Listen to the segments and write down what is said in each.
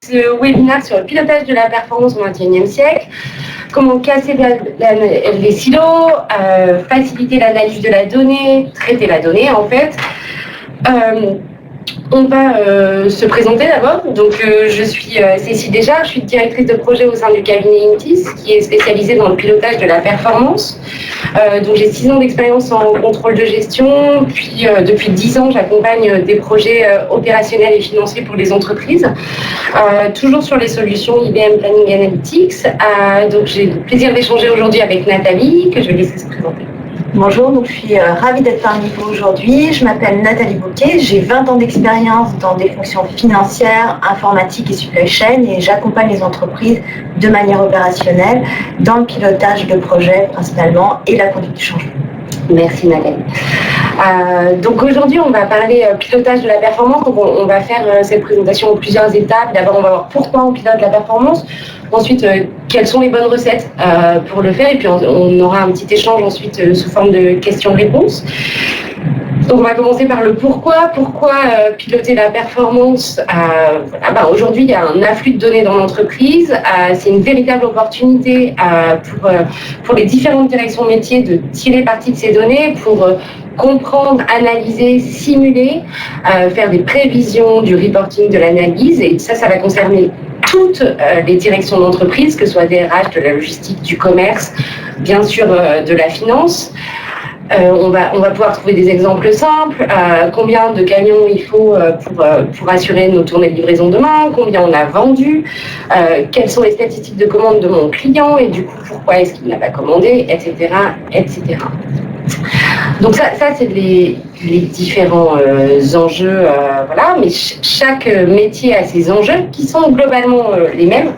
Ce webinaire sur le pilotage de la performance au XXIe siècle, comment casser les silos, faciliter l'analyse de la donnée, traiter la donnée en fait. On va se présenter d'abord. Donc, je suis Cécile Desjardins, je suis directrice de projet au sein du cabinet Intis, qui est spécialisé dans le pilotage de la performance. Donc, j'ai 6 ans d'expérience en contrôle de gestion, puis depuis 10 ans, j'accompagne des projets opérationnels et financiers pour les entreprises, toujours sur les solutions IBM Planning Analytics. Donc, j'ai le plaisir d'échanger aujourd'hui avec Nathalie, que je vais laisser se présenter. Bonjour, donc je suis ravie d'être parmi vous aujourd'hui. Je m'appelle Nathalie Bouquet, j'ai 20 ans d'expérience dans des fonctions financières, informatiques et supply chain et j'accompagne les entreprises de manière opérationnelle dans le pilotage de projets principalement et la conduite du changement. Merci Nathalie. Donc aujourd'hui, on va parler pilotage de la performance. Donc on va faire cette présentation en plusieurs étapes. D'abord, on va voir pourquoi on pilote la performance. Ensuite, quelles sont les bonnes recettes pour le faire. Et puis, on aura un petit échange ensuite sous forme de questions-réponses. Donc, on va commencer par le pourquoi. Pourquoi piloter la performance? Aujourd'hui, il y a un afflux de données dans l'entreprise. C'est une véritable opportunité pour les différentes directions métiers de tirer parti de ces données pour comprendre, analyser, simuler, faire des prévisions, du reporting, de l'analyse. Et ça va concerner toutes les directions d'entreprise, que ce soit des RH, de la logistique, du commerce, bien sûr de la finance. On va pouvoir trouver des exemples simples. Combien de camions il faut pour assurer nos tournées de livraison demain, combien on a vendu, quelles sont les statistiques de commande de mon client et du coup pourquoi est-ce qu'il n'a pas commandé, etc. etc. Donc ça c'est les différents enjeux, voilà. Mais chaque métier a ses enjeux qui sont globalement les mêmes.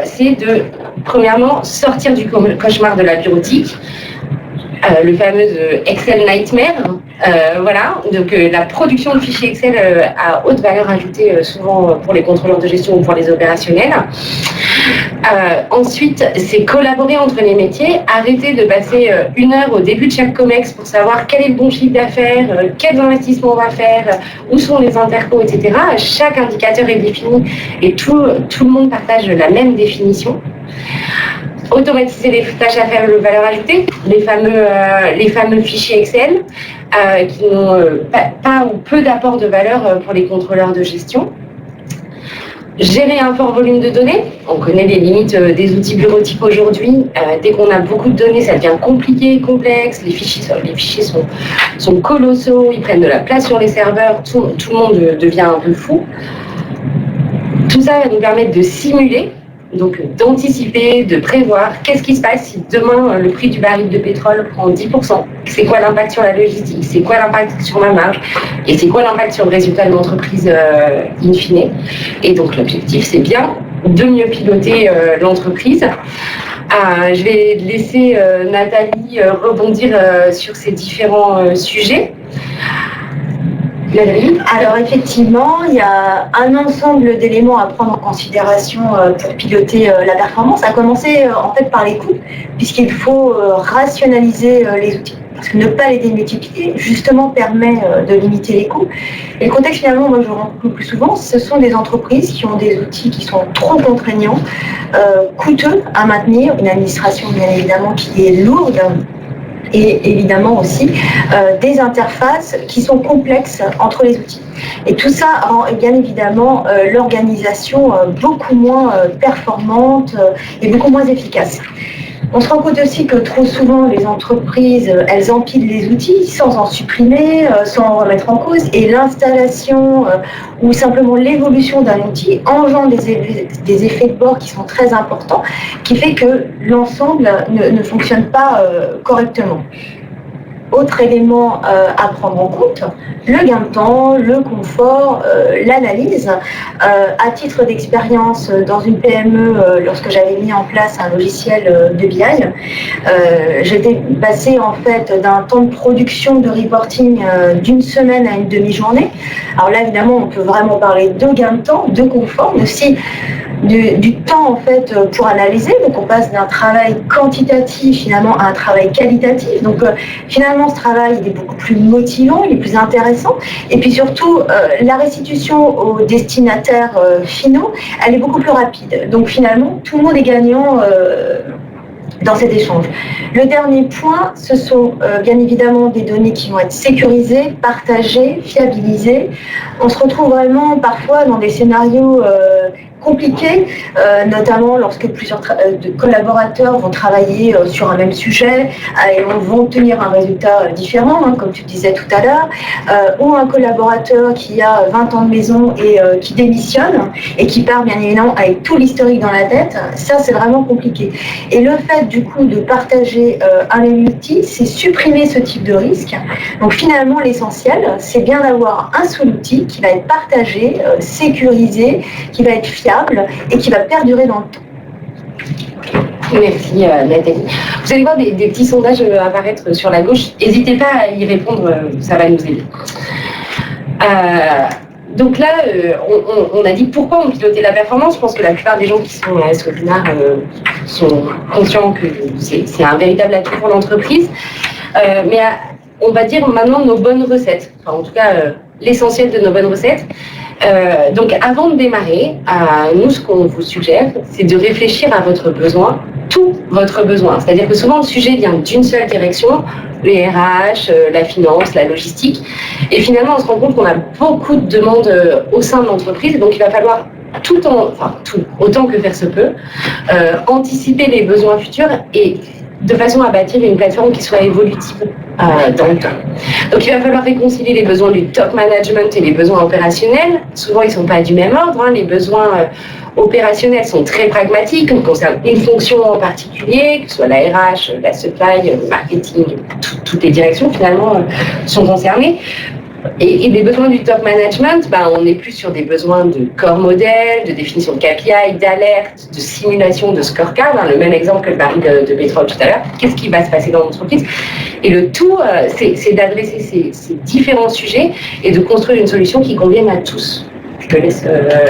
C'est de, premièrement, sortir du cauchemar de la bureautique, le fameux Excel Nightmare. Voilà, donc la production de fichiers Excel à haute valeur ajoutée, souvent pour les contrôleurs de gestion ou pour les opérationnels. Ensuite, c'est collaborer entre les métiers, arrêter de passer 1 heure au début de chaque COMEX pour savoir quel est le bon chiffre d'affaires, quels investissements on va faire, où sont les intercos, etc. Chaque indicateur est défini et tout le monde partage la même définition. Automatiser les tâches à faible valeur ajoutée, les fameux fichiers Excel qui n'ont pas ou peu d'apport de valeur pour les contrôleurs de gestion. Gérer un fort volume de données, on connaît les limites des outils bureautiques aujourd'hui. Dès qu'on a beaucoup de données, ça devient compliqué, complexe, les fichiers sont colossaux, ils prennent de la place sur les serveurs, tout le monde devient un peu fou. Tout ça va nous permettre de simuler, donc d'anticiper, de prévoir qu'est-ce qui se passe si demain le prix du baril de pétrole prend 10%. C'est quoi l'impact sur la logistique? C'est quoi l'impact sur ma marge? Et c'est quoi l'impact sur le résultat de l'entreprise in fine? Et donc l'objectif, c'est bien de mieux piloter l'entreprise. Je vais laisser Nathalie rebondir sur ces différents sujets. Alors effectivement, il y a un ensemble d'éléments à prendre en considération pour piloter la performance, à commencer en fait par les coûts, puisqu'il faut rationaliser les outils. Parce que ne pas les démultiplier, justement, permet de limiter les coûts. Et le contexte, finalement, moi, je rencontre le plus souvent, ce sont des entreprises qui ont des outils qui sont trop contraignants, coûteux à maintenir, une administration, bien évidemment, qui est lourde, et évidemment aussi des interfaces qui sont complexes entre les outils. Et tout ça rend bien évidemment l'organisation beaucoup moins performante et beaucoup moins efficace. On se rend compte aussi que trop souvent, les entreprises, elles empilent les outils sans en supprimer, sans en remettre en cause, et l'installation ou simplement l'évolution d'un outil engendre des effets de bord qui sont très importants, qui fait que l'ensemble ne fonctionne pas correctement. Autre élément à prendre en compte, le gain de temps, le confort, l'analyse. À titre d'expérience, dans une PME, lorsque j'avais mis en place un logiciel de BI, j'étais passée en fait d'un temps de production de reporting d'1 semaine à une demi-journée. Alors là, évidemment, on peut vraiment parler de gain de temps, de confort, mais aussi du temps en fait pour analyser. Donc on passe d'un travail quantitatif finalement à un travail qualitatif. Donc finalement ce travail il est beaucoup plus motivant, il est plus intéressant. Et puis surtout la restitution aux destinataires finaux, elle est beaucoup plus rapide. Donc finalement tout le monde est gagnant dans cet échange. Le dernier point, ce sont bien évidemment des données qui vont être sécurisées, partagées, fiabilisées. On se retrouve vraiment parfois dans des scénarios compliqués, notamment lorsque plusieurs collaborateurs vont travailler sur un même sujet et vont obtenir un résultat différent, hein, comme tu disais tout à l'heure, ou un collaborateur qui a 20 ans de maison et qui démissionne et qui part bien évidemment avec tout l'historique dans la tête. Ça, c'est vraiment compliqué. Et le fait du coup de partager un même outil, c'est supprimer ce type de risque. Donc finalement, l'essentiel, c'est bien d'avoir un seul outil qui va être partagé, sécurisé, qui va être fiable et qui va perdurer dans le temps. Merci Nathalie. Vous allez voir des petits sondages apparaître sur la gauche. N'hésitez pas à y répondre, ça va nous aider. Donc là, on a dit pourquoi on pilotait la performance. Je pense que la plupart des gens qui sont à ce webinaire sont conscients que c'est un véritable atout pour l'entreprise. Mais on va dire maintenant nos bonnes recettes. Enfin, en tout cas, l'essentiel de nos bonnes recettes. Donc avant de démarrer, nous ce qu'on vous suggère, c'est de réfléchir à votre besoin, tout votre besoin. C'est-à-dire que souvent le sujet vient d'une seule direction, les RH, la finance, la logistique. Et finalement, on se rend compte qu'on a beaucoup de demandes au sein de l'entreprise, donc il va falloir autant que faire se peut, anticiper les besoins futurs et de façon à bâtir une plateforme qui soit évolutive dans le temps. Donc il va falloir réconcilier les besoins du top management et les besoins opérationnels. Souvent, ils ne sont pas du même ordre. Hein. Les besoins opérationnels sont très pragmatiques, on concerne une fonction en particulier, que ce soit la RH, la supply, le marketing, toutes les directions finalement sont concernées. Et les besoins du top management, on est plus sur des besoins de corps modèle, de définition de KPI, d'alerte, de simulation de scorecard, le même exemple que le baril de pétrole tout à l'heure. Qu'est-ce qui va se passer dans l'entreprise? Et le tout, c'est d'adresser ces différents sujets et de construire une solution qui convienne à tous. Je te laisse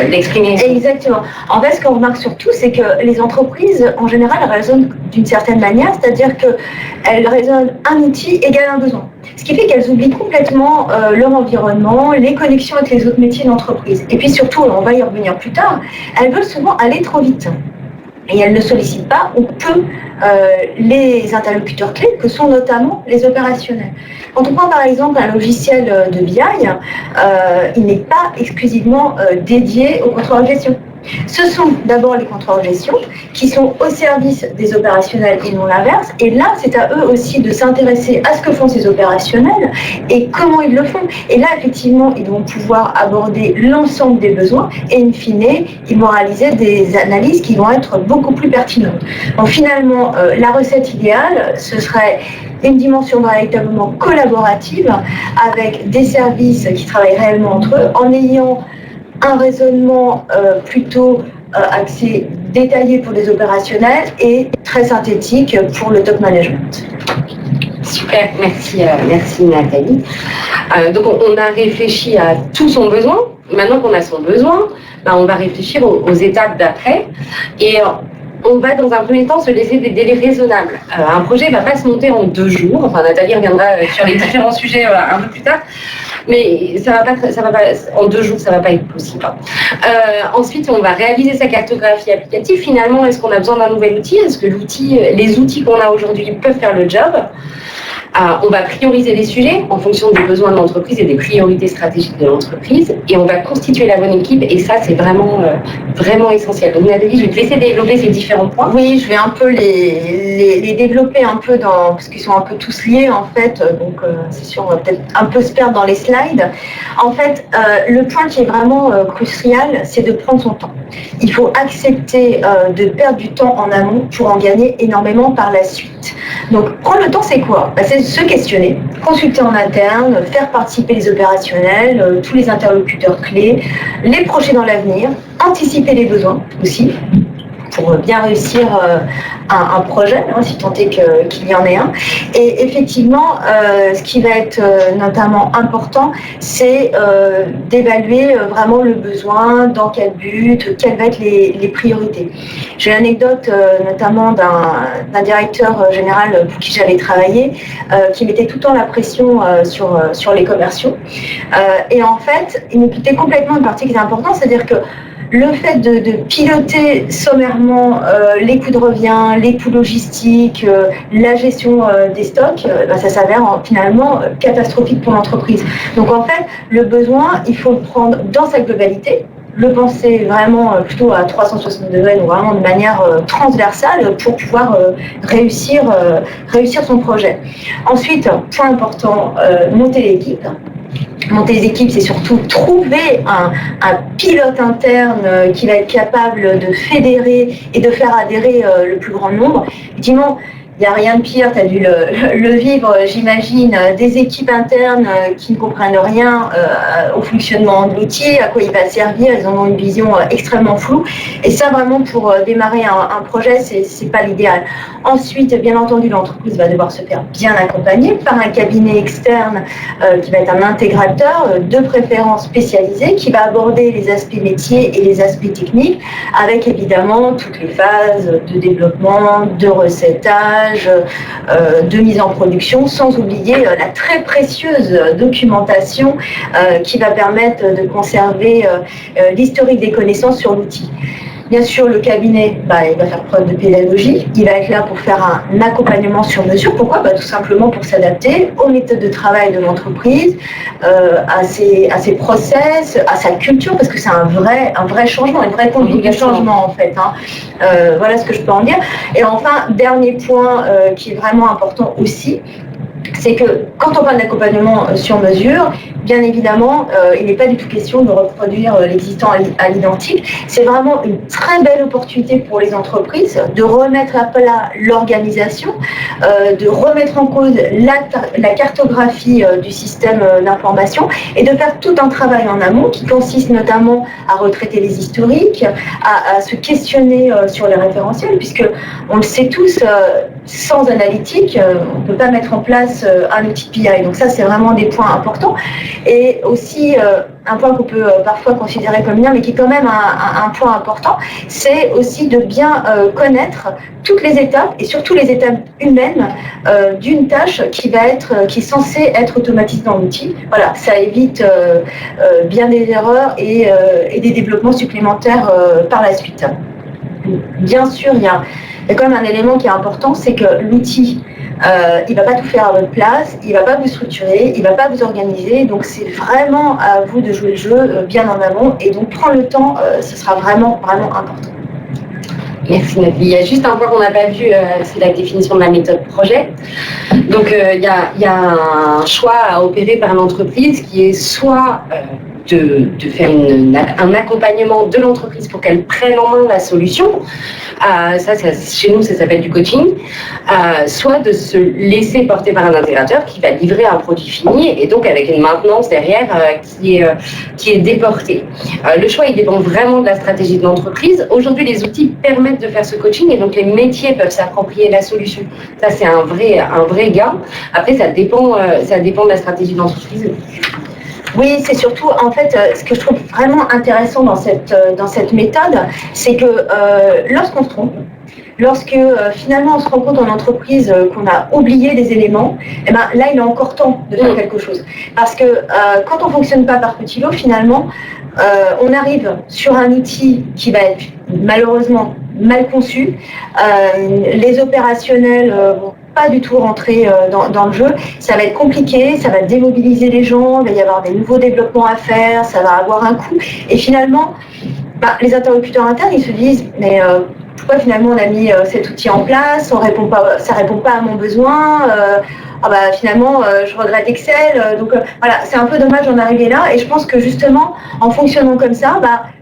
l'exprimer. Exactement. En fait, ce qu'on remarque surtout, c'est que les entreprises, en général, raisonnent d'une certaine manière, c'est-à-dire qu'elles raisonnent un outil égale un besoin. Ce qui fait qu'elles oublient complètement leur environnement, les connexions avec les autres métiers d'entreprise. Et puis surtout, on va y revenir plus tard, elles veulent souvent aller trop vite. Et elles ne sollicitent pas ou peu les interlocuteurs clés, que sont notamment les opérationnels. Quand on prend par exemple un logiciel de BI, il n'est pas exclusivement dédié au contrôle de gestion. Ce sont d'abord les contrôleurs de gestion qui sont au service des opérationnels et non l'inverse. Et là, c'est à eux aussi de s'intéresser à ce que font ces opérationnels et comment ils le font. Et là, effectivement, ils vont pouvoir aborder l'ensemble des besoins et, in fine, ils vont réaliser des analyses qui vont être beaucoup plus pertinentes. Donc finalement, la recette idéale, ce serait une dimension véritablement collaborative avec des services qui travaillent réellement entre eux en ayant un raisonnement plutôt axé détaillé pour les opérationnels et très synthétique pour le top management. Super, merci Nathalie. Donc on a réfléchi à tout son besoin. Maintenant qu'on a son besoin, on va réfléchir aux étapes d'après. Et on va dans un premier temps se laisser des délais raisonnables. Un projet ne va pas se monter en 2 jours. Enfin, Nathalie reviendra sur les différents sujets un peu plus tard. Mais ça va pas, en 2 jours, ça ne va pas être possible. Ensuite, on va réaliser sa cartographie applicative. Finalement, est-ce qu'on a besoin d'un nouvel outil? Est-ce que les outils qu'on a aujourd'hui peuvent faire le job? On va prioriser les sujets en fonction des besoins de l'entreprise et des priorités stratégiques de l'entreprise. Et on va constituer la bonne équipe. Et ça, c'est vraiment essentiel. Donc, Nathalie, je vais te laisser développer ces différents points. Oui, je vais un peu les développer un peu parce qu'ils sont un peu tous liés, en fait. Donc, c'est sûr, on va peut-être un peu se perdre dans les slides. En fait, le point qui est vraiment crucial, c'est de prendre son temps. Il faut accepter de perdre du temps en amont pour en gagner énormément par la suite. Donc, prendre le temps, c'est quoi? C'est se questionner, consulter en interne, faire participer les opérationnels, tous les interlocuteurs clés, les projeter dans l'avenir, anticiper les besoins aussi, pour bien réussir un projet, si tant est qu'il y en ait un. Et effectivement, ce qui va être notamment important, c'est d'évaluer vraiment le besoin, dans quel but, quelles vont être les priorités. J'ai une anecdote notamment d'un directeur général pour qui j'avais travaillé, qui mettait tout le temps la pression sur les commerciaux. Et en fait, il nous quittait complètement une partie qui est importante, c'est-à-dire que le fait de piloter sommairement les coûts de revient, les coûts logistiques, la gestion des stocks, ça s'avère finalement catastrophique pour l'entreprise. Donc en fait, le besoin, il faut le prendre dans sa globalité, le penser vraiment plutôt à 360 degrés, donc vraiment de manière transversale pour pouvoir réussir son projet. Ensuite, point important, monter l'équipe. Monter les équipes, c'est surtout trouver un pilote interne qui va être capable de fédérer et de faire adhérer le plus grand nombre. Effectivement, il n'y a rien de pire, tu as dû le vivre, j'imagine, des équipes internes qui ne comprennent rien au fonctionnement de l'outil, à quoi il va servir, ils en ont une vision extrêmement floue. Et ça, vraiment, pour démarrer un projet, c'est pas l'idéal. Ensuite, bien entendu, l'entreprise va devoir se faire bien accompagner par un cabinet externe qui va être un intégrateur, de préférence spécialisé, qui va aborder les aspects métiers et les aspects techniques, avec évidemment toutes les phases de développement, de recettage, de mise en production, sans oublier la très précieuse documentation qui va permettre de conserver l'historique des connaissances sur l'outil. Bien sûr, le cabinet, il va faire preuve de pédagogie. Il va être là pour faire un accompagnement sur mesure. Pourquoi ? Tout simplement pour s'adapter aux méthodes de travail de l'entreprise, à ses process, à sa culture, parce que c'est un vrai changement, une vraie conduite de changement en fait. Voilà ce que je peux en dire. Et enfin, dernier point qui est vraiment important aussi, c'est que quand on parle d'accompagnement sur mesure, bien évidemment, il n'est pas du tout question de reproduire l'existant à l'identique. C'est vraiment une très belle opportunité pour les entreprises de remettre à plat l'organisation, de remettre en cause la cartographie du système d'information et de faire tout un travail en amont qui consiste notamment à retraiter les historiques, à se questionner sur les référentiels, puisque on le sait tous, sans analytique, on ne peut pas mettre en place un outil de PI. Donc ça, c'est vraiment des points importants. Et aussi, un point qu'on peut parfois considérer comme mineur, mais qui est quand même un point important, c'est aussi de bien connaître toutes les étapes, et surtout les étapes humaines, d'une tâche qui est censée être automatisée dans l'outil. Voilà, ça évite bien des erreurs et des développements supplémentaires par la suite. Bien sûr, il y a quand même un élément qui est important, c'est que l'outil, il ne va pas tout faire à votre place, il ne va pas vous structurer, il ne va pas vous organiser, donc c'est vraiment à vous de jouer le jeu bien en amont, et donc prendre le temps, ce sera vraiment important. Merci Nathalie. Il y a juste un point qu'on n'a pas vu, c'est la définition de la méthode projet. Donc il y a un choix à opérer par l'entreprise qui est soit de faire un accompagnement de l'entreprise pour qu'elle prenne en main la solution. Chez nous, ça s'appelle du coaching. Soit de se laisser porter par un intégrateur qui va livrer un produit fini et donc avec une maintenance derrière qui est déportée. Le choix, il dépend vraiment de la stratégie de l'entreprise. Aujourd'hui, les outils permettent de faire ce coaching et donc les métiers peuvent s'approprier la solution. Ça, c'est un vrai gain. Après, ça dépend de la stratégie de l'entreprise. Oui, c'est surtout, en fait, ce que je trouve vraiment intéressant dans cette méthode, c'est que lorsqu'on se trompe, lorsque finalement on se rend compte en entreprise qu'on a oublié des éléments, là, il est encore temps de faire quelque chose. Parce que quand on ne fonctionne pas par petits lots, finalement, on arrive sur un outil qui va être malheureusement mal conçu. Les opérationnels vont pas du tout rentrer dans le jeu. Ça va être compliqué, ça va démobiliser les gens, il va y avoir des nouveaux développements à faire, ça va avoir un coût. Et finalement, les interlocuteurs internes, ils se disent, mais pourquoi finalement on a mis cet outil en place, ça répond pas à mon besoin, finalement je regrette Excel. Donc voilà, c'est un peu dommage d'en arriver là. Et je pense que justement, en fonctionnant comme ça,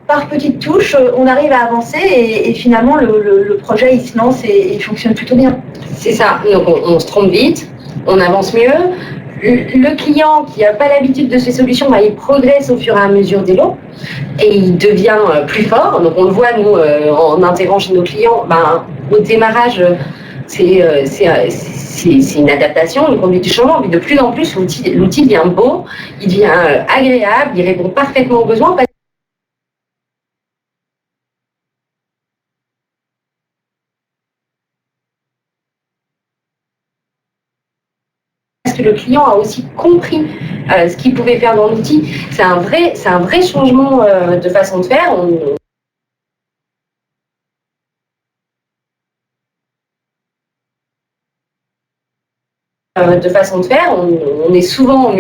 par petites touches, on arrive à avancer et finalement le projet il se lance et il fonctionne plutôt bien. C'est ça, donc on se trompe vite, on avance mieux. le client qui n'a pas l'habitude de ces solutions, il progresse au fur et à mesure des lots et il devient plus fort. Donc on le voit, nous, en intégrant chez nos clients, au démarrage, c'est une adaptation, une conduite du changement. Mais de plus en plus, l'outil devient beau, il devient agréable, il répond parfaitement aux besoins. Que le client a aussi compris ce qu'il pouvait faire dans l'outil. C'est un vrai changement de façon de faire. On est souvent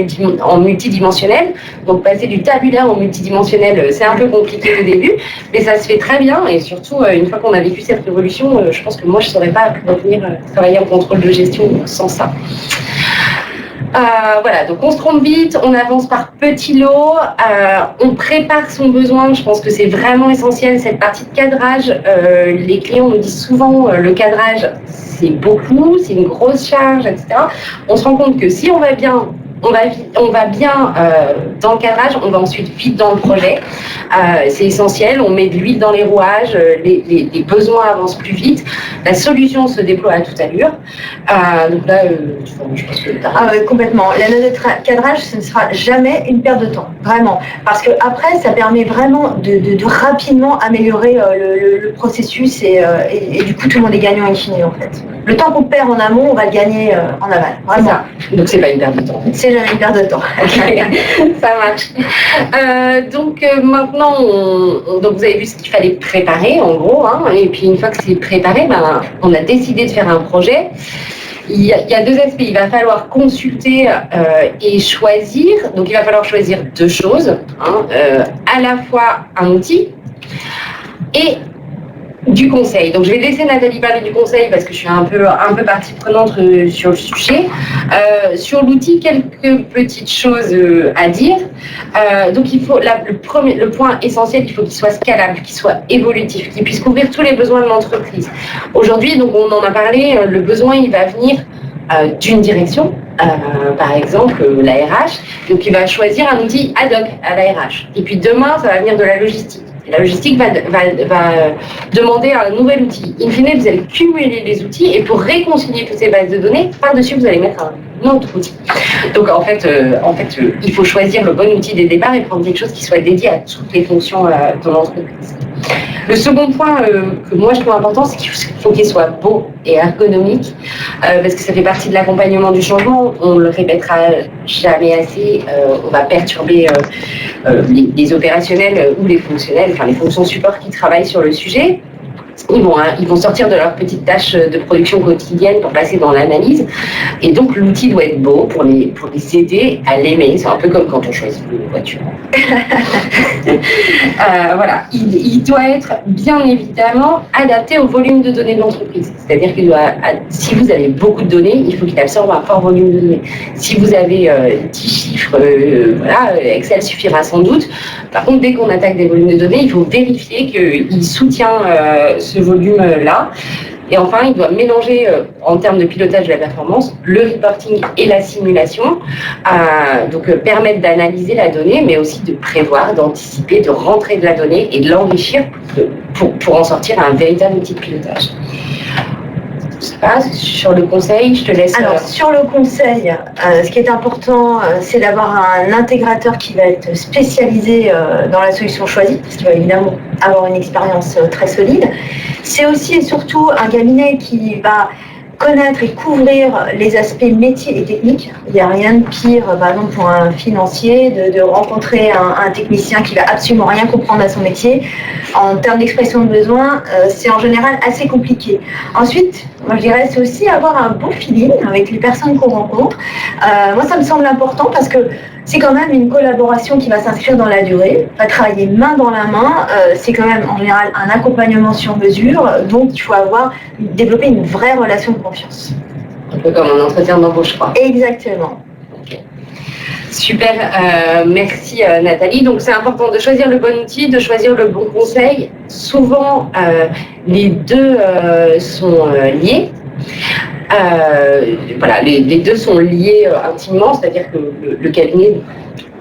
en multidimensionnel, donc passer du tabulaire en multidimensionnel, c'est un peu compliqué au début, mais ça se fait très bien, et surtout, une fois qu'on a vécu cette révolution, je pense que moi, je ne saurais pas revenir travailler en contrôle de gestion sans ça. Voilà, donc on se trompe vite, on avance par petits lots, on prépare son besoin. Je pense que c'est vraiment essentiel, cette partie de cadrage. Les clients nous disent souvent le cadrage, c'est beaucoup, c'est une grosse charge, etc. On se rend compte que si on va bien, on va bien dans le cadrage, on va ensuite vite dans le projet. C'est essentiel, on met de l'huile dans les rouages, les besoins avancent plus vite, la solution se déploie à toute allure. Donc là, je pense que complètement. La note de cadrage, ce ne sera jamais une perte de temps, vraiment. Parce que après, ça permet vraiment de rapidement améliorer le processus et du coup, tout le monde est gagnant in fine, en fait. Le temps qu'on perd en amont, on va le gagner en aval. Vraiment. Donc c'est pas une perte de temps. C'est jamais une perte de temps. Ça marche. Donc maintenant, donc vous avez vu ce qu'il fallait préparer en gros, et puis une fois que c'est préparé, on a décidé de faire un projet. Il y a deux aspects. Il va falloir consulter et choisir. Donc il va falloir choisir deux choses, à la fois un outil et du conseil. Donc je vais laisser Nathalie parler du conseil parce que je suis un peu partie prenante sur le sujet. Sur l'outil, quelques petites choses à dire. Donc il faut le point essentiel, il faut qu'il soit scalable, qu'il soit évolutif, qu'il puisse couvrir tous les besoins de l'entreprise. Aujourd'hui, donc on en a parlé, le besoin il va venir d'une direction. Par exemple, la RH, donc il va choisir un outil ad hoc à la RH. Et puis demain, ça va venir de la logistique. La logistique va demander un nouvel outil. In fine, vous allez cumuler les outils et pour réconcilier toutes ces bases de données, par-dessus, vous allez mettre un autre outil. Donc en fait, il faut choisir le bon outil dès le départ et prendre quelque chose qui soit dédié à toutes les fonctions de l'entreprise. Le second point que moi je trouve important, c'est qu'il faut qu'il soit beau et ergonomique, parce que ça fait partie de l'accompagnement du changement. On le répétera jamais assez. On va perturber les opérationnels ou les fonctionnels, enfin les fonctions support qui travaillent sur le sujet. Ils vont sortir de leurs petites tâches de production quotidienne pour passer dans l'analyse. Et donc, l'outil doit être beau pour les aider à l'aimer. C'est un peu comme quand on choisit une voiture. Voilà. Il doit être bien évidemment adapté au volume de données de l'entreprise. C'est-à-dire qu'il doit, si vous avez beaucoup de données, il faut qu'il absorbe un fort volume de données. Si vous avez 10 chiffres, Excel suffira sans doute. Par contre, dès qu'on attaque des volumes de données, il faut vérifier qu'il soutient ce volume-là. Et enfin, il doit mélanger, en termes de pilotage de la performance, le reporting et la simulation, donc permettre d'analyser la donnée, mais aussi de prévoir, d'anticiper, de rentrer de la donnée et de l'enrichir pour en sortir un véritable outil de pilotage. Je sais pas, sur le conseil, je te laisse... Alors, sur le conseil, ce qui est important, c'est d'avoir un intégrateur qui va être spécialisé dans la solution choisie, parce qu'il va évidemment avoir une expérience très solide. C'est aussi et surtout un cabinet qui va connaître et couvrir les aspects métiers et techniques. Il n'y a rien de pire, par exemple, pour un financier, de rencontrer un technicien qui va absolument rien comprendre à son métier. En termes d'expression de besoin, c'est en général assez compliqué. Ensuite, moi je dirais, c'est aussi avoir un bon feeling avec les personnes qu'on rencontre. Moi, ça me semble important parce que c'est quand même une collaboration qui va s'inscrire dans la durée, va travailler main dans la main. C'est quand même en général un accompagnement sur mesure, donc il faut développer une vraie relation de confiance. Un peu comme un entretien d'embauche, je crois. Exactement. Okay. Super, merci Nathalie. Donc c'est important de choisir le bon outil, de choisir le bon conseil. Souvent, les deux sont liés. Voilà, les deux sont liés intimement, c'est-à-dire que le cabinet,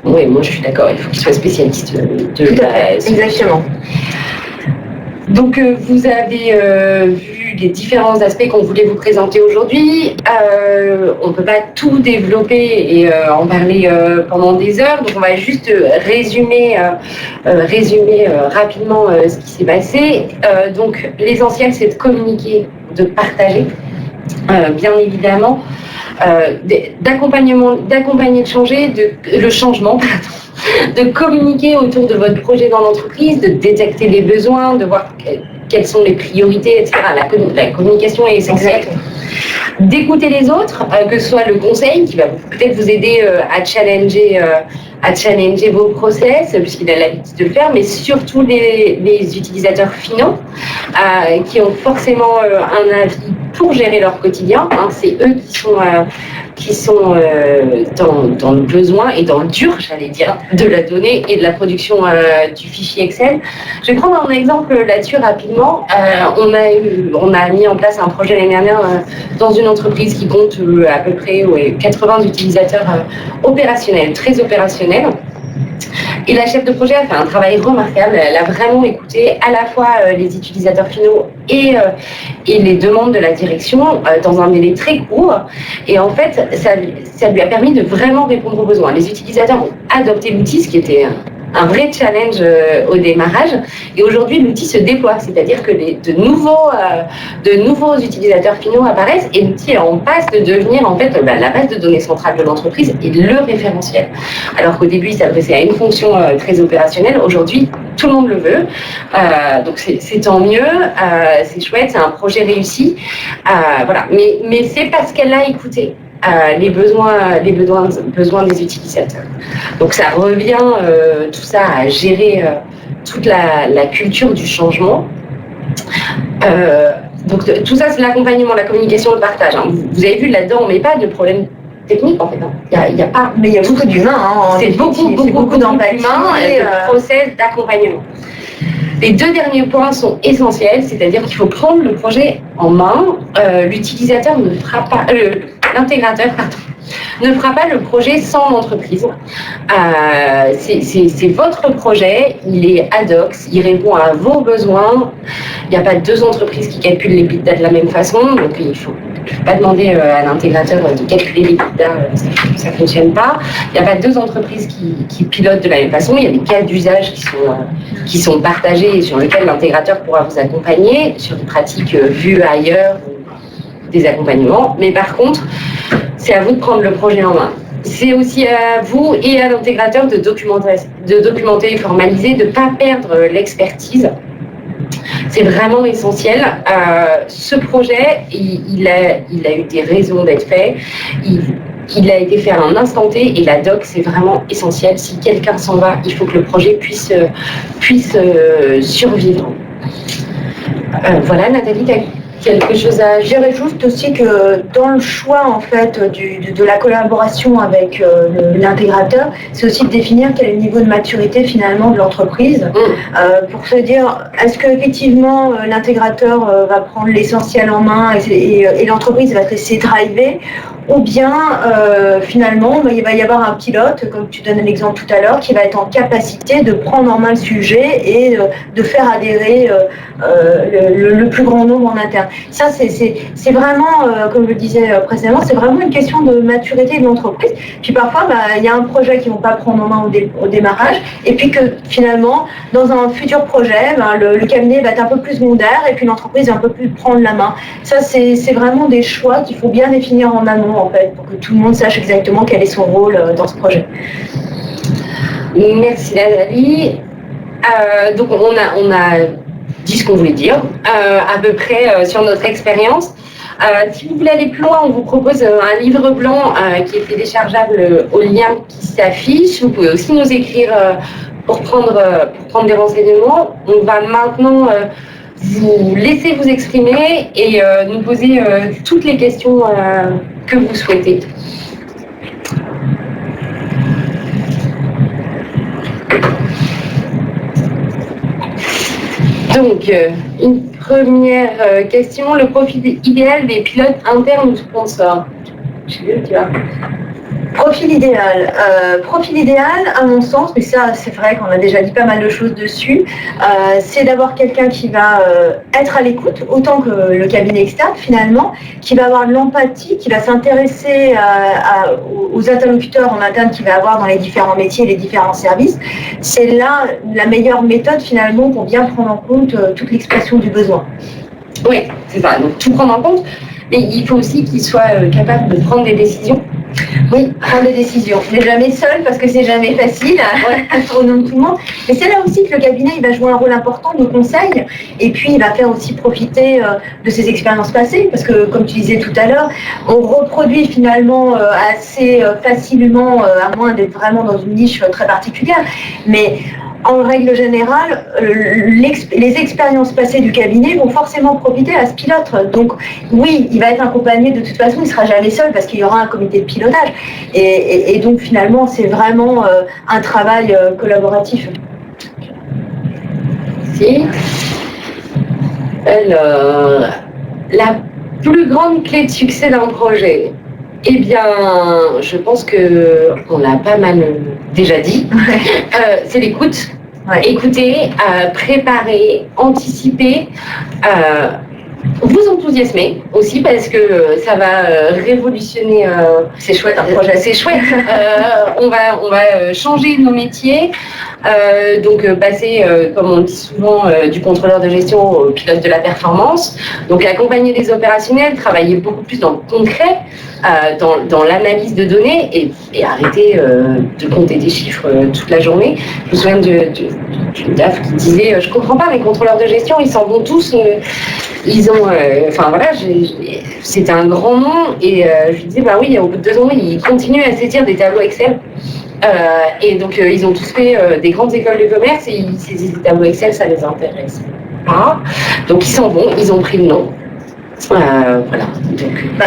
oui, moi je suis d'accord, il faut qu'il soit spécialiste de la... Exactement. Donc vous avez vu les différents aspects qu'on voulait vous présenter aujourd'hui. On ne peut pas tout développer et en parler pendant des heures, donc on va juste résumer rapidement ce qui s'est passé. Donc l'essentiel, c'est de communiquer, de partager, bien évidemment, d'accompagner le changement, de communiquer autour de votre projet dans l'entreprise, de détecter les besoins, de voir quelles sont les priorités, etc. La communication est essentielle. D'écouter les autres, que ce soit le conseil qui va peut-être vous aider à challenger vos process, puisqu'il a l'habitude de le faire, mais surtout les utilisateurs finaux qui ont forcément un avis pour gérer leur quotidien. Hein. C'est eux qui sont dans le besoin et dans le dur, j'allais dire, de la donnée et de la production du fichier Excel. Je vais prendre un exemple là-dessus rapidement. On a mis en place un projet l'année dernière dans une entreprise qui compte à peu près 80 utilisateurs opérationnels, très opérationnels. Et la chef de projet a fait un travail remarquable. Elle a vraiment écouté à la fois les utilisateurs finaux et les demandes de la direction dans un délai très court. Et en fait, ça lui a permis de vraiment répondre aux besoins. Les utilisateurs ont adopté l'outil, ce qui était un vrai challenge au démarrage. Et aujourd'hui, l'outil se déploie, c'est-à-dire que de nouveaux utilisateurs finaux apparaissent et l'outil est en passe de devenir en fait la base de données centrale de l'entreprise et le référentiel. Alors qu'au début, il s'adressait à une fonction très opérationnelle. Aujourd'hui, tout le monde le veut. Donc c'est tant mieux, c'est chouette, c'est un projet réussi. Voilà. Mais c'est parce qu'elle a écouté les besoins des utilisateurs. Donc ça revient tout ça à gérer toute la culture du changement. Donc tout ça, c'est l'accompagnement, la communication, le partage. Hein. Vous avez vu là-dedans, on met pas de problème technique en fait. Hein. Il y a pas. Mais il y a beaucoup d'humains. Hein, c'est beaucoup d'empathie et de process d'accompagnement. Les deux derniers points sont essentiels, c'est-à-dire qu'il faut prendre le projet en main. L'utilisateur ne fera pas, l'intégrateur, ne fera pas le projet sans l'entreprise. C'est votre projet, il est ad hoc, il répond à vos besoins. Il n'y a pas deux entreprises qui calculent les big data de la même façon, donc il ne faut pas demander à l'intégrateur de calculer les big data, ça ne fonctionne pas. Il n'y a pas deux entreprises qui pilotent de la même façon, il y a des cas d'usage qui sont partagés et sur lesquels l'intégrateur pourra vous accompagner sur des pratiques vues ailleurs, des accompagnements. Mais par contre, c'est à vous de prendre le projet en main. C'est aussi à vous et à l'intégrateur de documenter et formaliser, de ne pas perdre l'expertise. C'est vraiment essentiel. Ce projet, il a eu des raisons d'être fait. Il a été fait à un instant T et la doc, c'est vraiment essentiel. Si quelqu'un s'en va, il faut que le projet puisse survivre. Voilà, Nathalie, tu as quelque chose à... Je dirais juste aussi que dans le choix en fait de la collaboration avec l'intégrateur, c'est aussi de définir quel est le niveau de maturité finalement de l'entreprise pour se dire est-ce que effectivement l'intégrateur va prendre l'essentiel en main et l'entreprise va se laisser driver, ou bien finalement il va y avoir un pilote, comme tu donnais l'exemple tout à l'heure, qui va être en capacité de prendre en main le sujet et de faire adhérer le plus grand nombre en interne. Ça, c'est vraiment, comme je le disais précédemment, c'est vraiment une question de maturité de l'entreprise. Puis parfois, il y a un projet qu'ils ne vont pas prendre en main au démarrage, et puis que finalement, dans un futur projet, le cabinet va être un peu plus secondaire, et puis l'entreprise va un peu plus prendre la main. Ça, c'est vraiment des choix qu'il faut bien définir en amont, en fait, pour que tout le monde sache exactement quel est son rôle dans ce projet. Merci Nathalie. Donc on a dit ce qu'on voulait dire, à peu près sur notre expérience. Si vous voulez aller plus loin, on vous propose un livre blanc qui est téléchargeable au lien qui s'affiche. Vous pouvez aussi nous écrire pour prendre des renseignements. On va maintenant vous laisser vous exprimer et nous poser toutes les questions que vous souhaitez. Donc, une première question, le profil idéal des pilotes internes ou sponsors. Je sais pas, tu vois. Profil idéal, à mon sens, mais ça c'est vrai qu'on a déjà dit pas mal de choses dessus, c'est d'avoir quelqu'un qui va être à l'écoute, autant que le cabinet externe finalement, qui va avoir de l'empathie, qui va s'intéresser aux interlocuteurs en interne qu'il va avoir dans les différents métiers et les différents services. C'est là la meilleure méthode finalement pour bien prendre en compte toute l'expression du besoin. Oui, c'est ça, donc tout prendre en compte, mais il faut aussi qu'il soit capable de prendre des décisions. Oui, prendre des décisions. On n'est jamais seul parce que c'est jamais facile au nom de tout le monde. Mais c'est là aussi que le cabinet il va jouer un rôle important de conseil et puis il va faire aussi profiter de ses expériences passées parce que comme tu disais tout à l'heure, on reproduit finalement assez facilement à moins d'être vraiment dans une niche très particulière. Mais en règle générale, les expériences passées du cabinet vont forcément profiter à ce pilote. Donc oui, il va être accompagné de toute façon, il ne sera jamais seul parce qu'il y aura un comité de pilotage. Et donc finalement, c'est vraiment un travail collaboratif. Merci. Alors, la plus grande clé de succès d'un projet, eh bien, je pense qu'on l'a pas mal déjà dit. C'est l'écoute. Ouais. Écouter, préparer, anticiper, vous enthousiasmer aussi parce que ça va révolutionner. C'est chouette un projet. C'est chouette. On va changer nos métiers. Donc passer, comme on dit souvent, du contrôleur de gestion au pilote de la performance. Donc accompagner les opérationnels, travailler beaucoup plus dans le concret, dans l'analyse de données et arrêter de compter des chiffres toute la journée. Je me souviens d'une DAF qui disait je comprends pas, mes contrôleurs de gestion, ils s'en vont tous, ils ont, enfin voilà, c'était un grand nom et je lui disais bah oui, au bout de 2 ans, ils continuent à saisir des tableaux Excel. Et donc ils ont tous fait des grandes écoles de commerce et ils saisissent des tableaux Excel, ça les intéresse pas. Donc ils s'en vont, ils ont pris le nom. Voilà.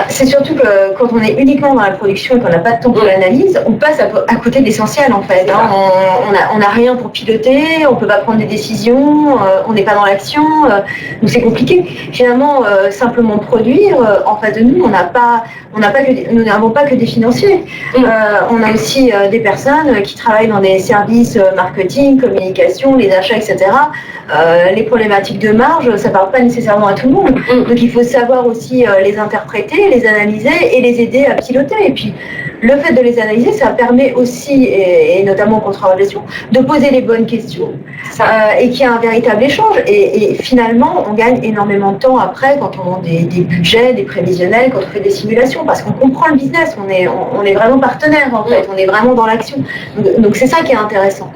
C'est surtout que quand on est uniquement dans la production et qu'on n'a pas de temps pour l'analyse, on passe à côté de l'essentiel en fait. Hein. On n'a rien pour piloter, on ne peut pas prendre des décisions, on n'est pas dans l'action, donc c'est compliqué. Finalement, simplement produire, en face de nous, nous n'avons pas que des financiers. On a aussi des personnes qui travaillent dans des services marketing, communication, les achats, etc. Les problématiques de marge, ça ne parle pas nécessairement à tout le monde. Donc il faut savoir aussi les interpréter, les analyser et les aider à piloter. Et puis le fait de les analyser, ça permet aussi, et notamment au contrôleur de gestion, de poser les bonnes questions et qu'il y a un véritable échange. Et finalement, on gagne énormément de temps après quand on a des budgets, des prévisionnels, quand on fait des simulations, parce qu'on comprend le business, on est vraiment partenaire en fait, on est vraiment dans l'action. Donc c'est ça qui est intéressant.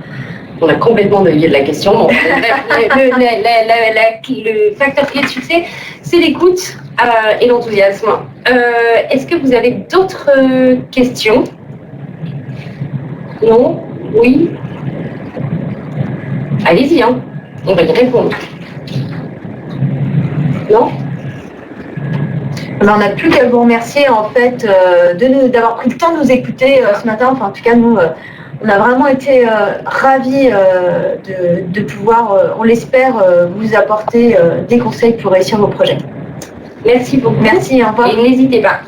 On a complètement dévié de la question. Donc, le facteur clé de succès, c'est l'écoute et l'enthousiasme. Est-ce que vous avez d'autres questions? Non? Oui? Allez-y, hein. On va y répondre. Non? On n'a plus qu'à vous remercier en fait d'avoir pris le temps de nous écouter ce matin. Enfin, en tout cas, nous, on a vraiment été ravis de pouvoir, on l'espère, vous apporter des conseils pour réussir vos projets. Merci beaucoup. Merci, au revoir. Et n'hésitez pas.